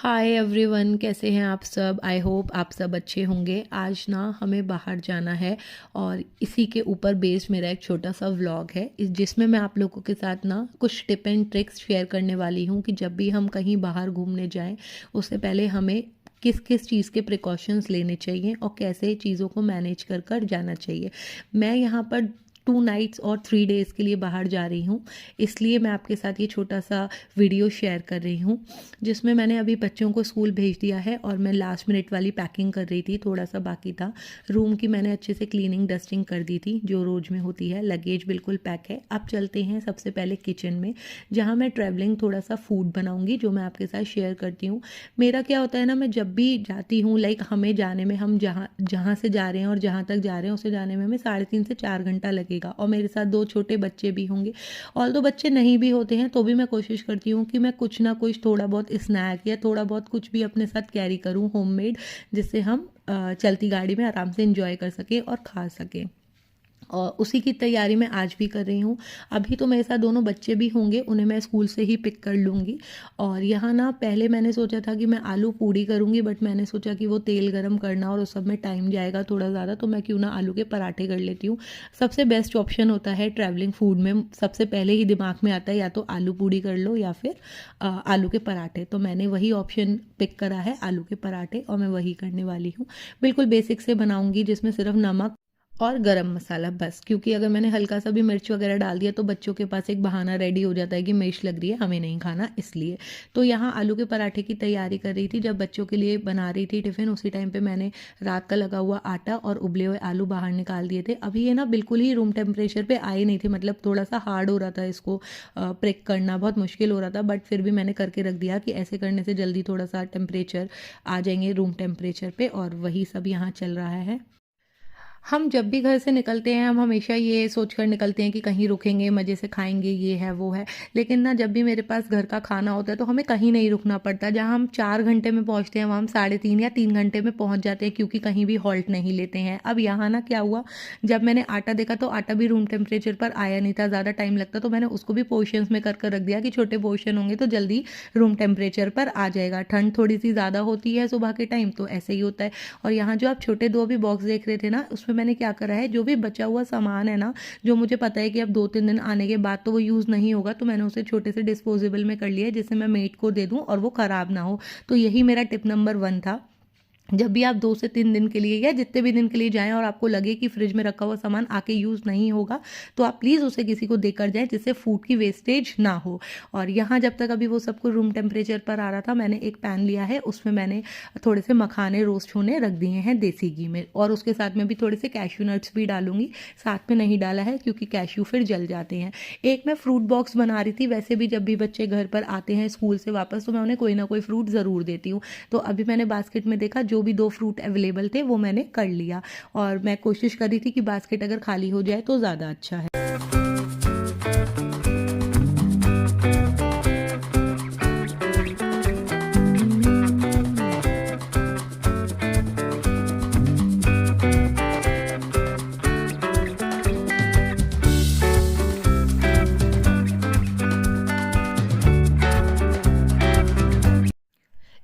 Hi everyone, कैसे हैं आप सब। आई होप आप सब अच्छे होंगे। आज ना हमें बाहर जाना है और इसी के ऊपर बेस्ड मेरा एक छोटा सा व्लॉग है जिसमें मैं आप लोगों के साथ ना कुछ टिप एंड ट्रिक्स शेयर करने वाली हूँ कि जब भी हम कहीं बाहर घूमने जाएं उससे पहले हमें किस किस चीज़ के प्रिकॉशंस लेने चाहिए और कैसे चीज़ों को मैनेज कर कर जाना चाहिए। मैं यहाँ पर 2 नाइट्स और 3 डेज़ के लिए बाहर जा रही हूँ, इसलिए मैं आपके साथ ये छोटा सा वीडियो शेयर कर रही हूँ जिसमें मैंने अभी बच्चों को स्कूल भेज दिया है और मैं लास्ट मिनट वाली पैकिंग कर रही थी। थोड़ा सा बाकी था। रूम की मैंने अच्छे से क्लीनिंग डस्टिंग कर दी थी जो रोज में होती है। लगेज बिल्कुल पैक है। अब चलते हैं सबसे पहले किचन में, जहाँ मैं ट्रैवलिंग थोड़ा सा फूड बनाऊँगी जो मैं आपके साथ शेयर करती हूँ। मेरा क्या होता है ना, मैं जब भी जाती हूँ हमें जाने में, हम जहाँ जहाँ से जा रहे हैं और जहाँ तक जा रहे हैं उसे जाने में हमें 3.5 से 4 घंटा लगेगा और मेरे साथ 2 छोटे बच्चे भी होंगे। और तो बच्चे नहीं भी होते हैं तो भी मैं कोशिश करती हूँ कि मैं कुछ ना कुछ थोड़ा बहुत स्नैक या थोड़ा बहुत कुछ भी अपने साथ कैरी करूँ होममेड, जिससे हम चलती गाड़ी में आराम से एंजॉय कर सकें और खा सकें। और उसी की तैयारी मैं आज भी कर रही हूँ। अभी तो मेरे साथ दोनों बच्चे भी होंगे, उन्हें मैं स्कूल से ही पिक कर लूँगी। और यहाँ ना पहले मैंने सोचा था कि मैं आलू पूड़ी करूँगी, बट मैंने सोचा कि वो तेल गरम करना और उस सब में टाइम जाएगा थोड़ा ज़्यादा, तो मैं क्यों ना आलू के पराठे कर लेती हूँ। सबसे बेस्ट ऑप्शन होता है ट्रैवलिंग फूड में, सबसे पहले ही दिमाग में आता है या तो आलू पूड़ी कर लो या फिर आलू के पराठे। तो मैंने वही ऑप्शन पिक करा है, आलू के पराठे, और मैं वही करने वाली हूँ। बिल्कुल बेसिक से बनाऊँगी जिसमें सिर्फ नमक और गरम मसाला बस, क्योंकि अगर मैंने हल्का सा भी मिर्च वगैरह डाल दिया तो बच्चों के पास एक बहाना रेडी हो जाता है कि मिर्च लग रही है, हमें नहीं खाना, इसलिए। तो यहाँ आलू के पराठे की तैयारी कर रही थी। जब बच्चों के लिए बना रही थी टिफ़िन, उसी टाइम पे मैंने रात का लगा हुआ आटा और उबले हुए आलू बाहर निकाल दिए थे। अभी ये ना बिल्कुल ही रूम टेम्परेचर पे आए नहीं थे, मतलब थोड़ा सा हार्ड हो रहा था, इसको प्रेक करना बहुत मुश्किल हो रहा था, बट फिर भी मैंने करके रख दिया कि ऐसे करने से जल्दी थोड़ा सा टेम्परेचर आ जाएंगे रूम टेम्परेचर पे। और वही सब यहाँ चल रहा है। हम जब भी घर से निकलते हैं हम हमेशा ये सोच कर निकलते हैं कि कहीं रुकेंगे, मज़े से खाएंगे, ये है वो है। लेकिन ना जब भी मेरे पास घर का खाना होता है तो हमें कहीं नहीं रुकना पड़ता। जहाँ हम 4 घंटे में पहुँचते हैं वहाँ हम 3.5 या 3 घंटे में पहुँच जाते हैं, क्योंकि कहीं भी हॉल्ट नहीं लेते हैं। अब यहाँ ना क्या हुआ, जब मैंने आटा देखा तो आटा भी रूम टेम्परेचर पर आया नहीं था, ज़्यादा टाइम लगता, तो मैंने उसको भी पोर्शंस में कर कर रख दिया कि छोटे पोर्शन होंगे तो जल्दी रूम टेम्परेचर पर आ जाएगा। ठंड थोड़ी सी ज़्यादा होती है सुबह के टाइम, तो ऐसे ही होता है। और यहाँ जो आप छोटे 2 अभी बॉक्स देख रहे थे ना, उसमें मैंने क्या करा है, जो भी बचा हुआ सामान है ना, जो मुझे पता है कि अब 2-3 दिन आने के बाद तो वो यूज़ नहीं होगा, तो मैंने उसे छोटे से डिस्पोजेबल में कर लिया है जिससे मैं मेट को दे दूं और वो ख़राब ना हो। तो यही मेरा टिप नंबर 1 था। जब भी आप 2 से 3 दिन के लिए या जितने भी दिन के लिए जाएं और आपको लगे कि फ्रिज में रखा हुआ सामान आके यूज़ नहीं होगा, तो आप प्लीज़ उसे किसी को देकर जाएं जिससे फूड की वेस्टेज ना हो। और यहाँ जब तक अभी वो सब कुछ रूम टेम्परेचर पर आ रहा था, मैंने एक पैन लिया है, उसमें मैंने थोड़े से मखाने रोस्ट होने रख दिए हैं देसी घी में, और उसके साथ में भी थोड़े से कैश्यू नट्स भी डालूंगी। साथ में नहीं डाला है क्योंकि कैश्यू फिर जल जाते हैं। एक मैं फ्रूट बॉक्स बना रही थी। वैसे भी जब भी बच्चे घर पर आते हैं स्कूल से वापस तो मैं उन्हें कोई ना कोई फ्रूट ज़रूर देती हूँ। तो अभी मैंने बास्केट में देखा जो भी 2 फ्रूट अवेलेबल थे वो मैंने कर लिया, और मैं कोशिश कर रही थी कि बास्केट अगर खाली हो जाए तो ज़्यादा अच्छा है।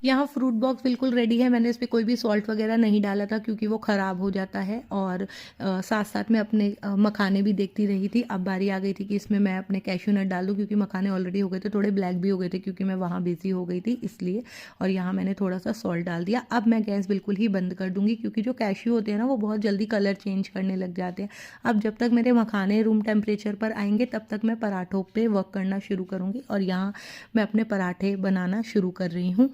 यहाँ फ्रूट बॉक्स बिल्कुल रेडी है। मैंने इस पर कोई भी सॉल्ट वगैरह नहीं डाला था क्योंकि वो ख़राब हो जाता है। और साथ साथ में अपने मखाने भी देखती रही थी। अब बारी आ गई थी कि इसमें मैं अपने कैश्यू नट डाल दूँ, क्योंकि मखाने ऑलरेडी हो गए थे, थोड़े ब्लैक भी हो गए थे क्योंकि मैं वहाँ बिजी हो गई थी इसलिए। और यहाँ मैंने थोड़ा सा सॉल्ट डाल दिया। अब मैं गैस बिल्कुल ही बंद कर दूँगी क्योंकि जो कैश्यू होते हैं ना वो बहुत जल्दी कलर चेंज करने लग जाते हैं। अब जब तक मेरे मखाने रूम टेम्परेचर पर आएंगे तब तक मैं पराठों पर वर्क करना शुरू करूँगी। और यहाँ मैं अपने पराठे बनाना शुरू कर रही हूँ।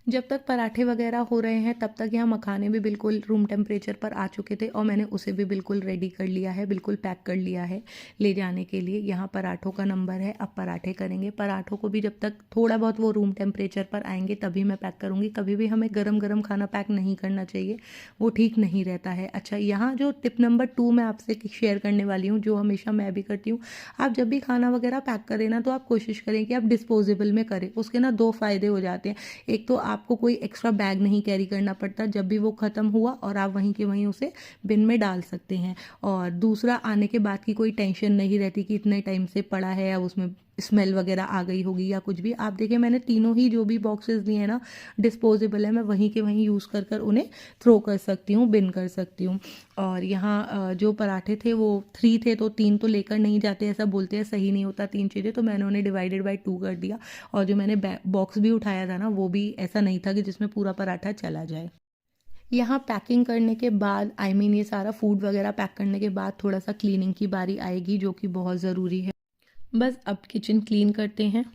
जब तक पराठे वगैरह हो रहे हैं तब तक यहाँ मखाने भी बिल्कुल रूम टेम्परेचर पर आ चुके थे और मैंने उसे भी बिल्कुल रेडी कर लिया है, बिल्कुल पैक कर लिया है ले जाने के लिए। यहाँ पराठों का नंबर है, अब पराठे करेंगे। पराठों को भी जब तक थोड़ा बहुत वो रूम टेम्परेचर पर आएंगे तभी मैं पैक करूँगी। कभी भी हमें गरम गरम खाना पैक नहीं करना चाहिए, वो ठीक नहीं रहता है। अच्छा, यहाँ जो टिप नंबर 2 मैं आपसे शेयर करने वाली हूँ, जो हमेशा मैं भी करती हूँ, आप जब भी खाना वगैरह पैक करें ना तो आप कोशिश करें कि आप डिस्पोजेबल में करें। उसके ना 2 फ़ायदे हो जाते हैं। एक तो आपको कोई एक्स्ट्रा बैग नहीं कैरी करना पड़ता, जब भी वो ख़त्म हुआ और आप वहीं के वहीं उसे बिन में डाल सकते हैं। और दूसरा, आने के बाद की कोई टेंशन नहीं रहती कि इतने टाइम से पड़ा है, अब उसमें स्मेल वगैरह आ गई होगी या कुछ भी। आप देखिए, मैंने तीनों ही जो भी बॉक्सेस लिए हैं ना डिस्पोजेबल है, मैं वहीं के वहीं यूज़ कर कर उन्हें थ्रो कर सकती हूँ, बिन कर सकती हूँ। और यहाँ जो पराठे थे वो 3 थे, तो 3 तो लेकर नहीं जाते, ऐसा बोलते हैं, सही नहीं होता 3 चीज़ें, तो मैंने उन्हें डिवाइडेड बाय 2 कर दिया। और जो मैंने बॉक्स भी उठाया था ना, वो भी ऐसा नहीं था कि जिसमें पूरा पराठा चला जाए। यहाँ पैकिंग करने के बाद, ये सारा फूड वगैरह पैक करने के बाद थोड़ा सा क्लीनिंग की बारी आएगी, जो कि बहुत ज़रूरी है। बस अब किचन क्लीन करते हैं।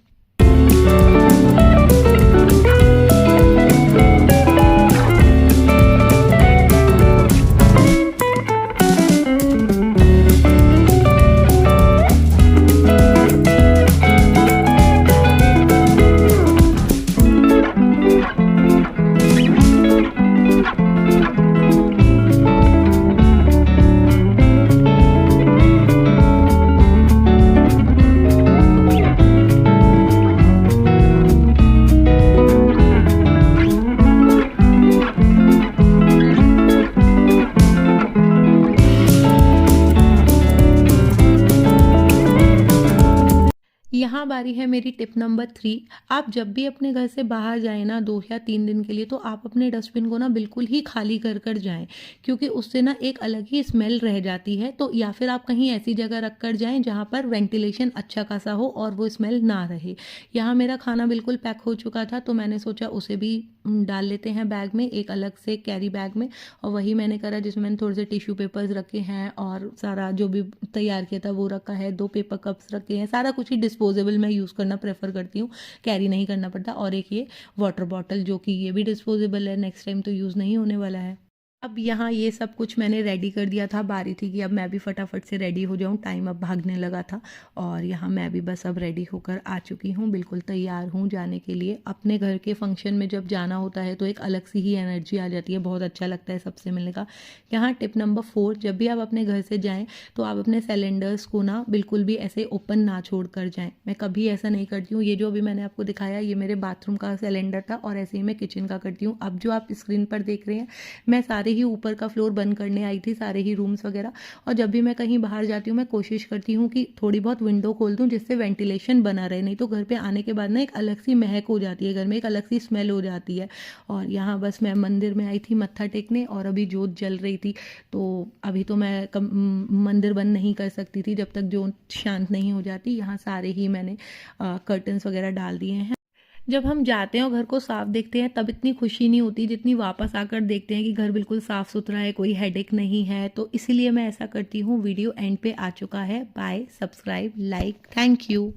यहाँ बारी है मेरी टिप नंबर 3। आप जब भी अपने घर से बाहर जाएँ ना 2 या 3 दिन के लिए, तो आप अपने डस्टबिन को ना बिल्कुल ही खाली कर कर जाएँ, क्योंकि उससे ना एक अलग ही स्मेल रह जाती है। तो या फिर आप कहीं ऐसी जगह रख कर जाएँ जहाँ पर वेंटिलेशन अच्छा खासा हो और वो स्मेल ना रहे। यहाँ मेरा खाना बिल्कुल पैक हो चुका था, तो मैंने सोचा उसे भी डाल लेते हैं बैग में, एक अलग से कैरी बैग में। और वही मैंने करा, जिसमें मैंने थोड़े से टिश्यू पेपर्स रखे हैं और सारा जो भी तैयार किया था वो रखा है, 2 पेपर कप्स रखे हैं, सारा कुछ ही डिस्पोजेबल मैं यूज़ करना प्रेफर करती हूँ, कैरी नहीं करना पड़ता। और एक ये वाटर बॉटल, जो कि ये भी डिस्पोजेबल है, नेक्स्ट टाइम तो यूज़ नहीं होने वाला है। अब यहाँ ये सब कुछ मैंने रेडी कर दिया था, बारी थी कि अब मैं भी फटाफट से रेडी हो जाऊँ, टाइम अब भागने लगा था। और यहाँ मैं भी बस अब रेडी होकर आ चुकी हूँ, बिल्कुल तैयार हूँ जाने के लिए। अपने घर के फंक्शन में जब जाना होता है तो एक अलग सी ही एनर्जी आ जाती है, बहुत अच्छा लगता है सबसे मिलने का। यहाँ टिप नंबर 4, जब भी आप अपने घर से जाएँ तो आप अपने सिलेंडर्स को ना बिल्कुल भी ऐसे ओपन ना छोड़ कर जाएँ। मैं कभी ऐसा नहीं करती हूँ। ये जो अभी मैंने आपको दिखाया, ये मेरे बाथरूम का सिलेंडर था और ऐसे ही मैं किचन का करती हूँ। अब जो आप स्क्रीन पर देख रहे हैं, मैं सारे ही ऊपर का फ्लोर बंद करने आई थी, सारे ही रूम्स वगैरह। और जब भी मैं कहीं बाहर जाती हूँ मैं कोशिश करती हूँ कि थोड़ी बहुत विंडो खोल दूँ, जिससे वेंटिलेशन बना रहे, नहीं तो घर पे आने के बाद ना एक अलग सी महक हो जाती है, घर में एक अलग सी स्मेल हो जाती है। और यहाँ बस मैं मंदिर में आई थी मत्था टेकने, और अभी जोत जल रही थी, तो अभी तो मैं मंदिर बंद नहीं कर सकती थी जब तक जोत शांत नहीं हो जाती। यहाँ सारे ही मैंने कर्टन्स वगैरह डाल दिए हैं। जब हम जाते हैं और घर को साफ देखते हैं तब इतनी खुशी नहीं होती जितनी वापस आकर देखते हैं कि घर बिल्कुल साफ सुथरा है, कोई हेडेक नहीं है। तो इसीलिए मैं ऐसा करती हूँ। वीडियो एंड पे आ चुका है। Bye, subscribe, like, thank you.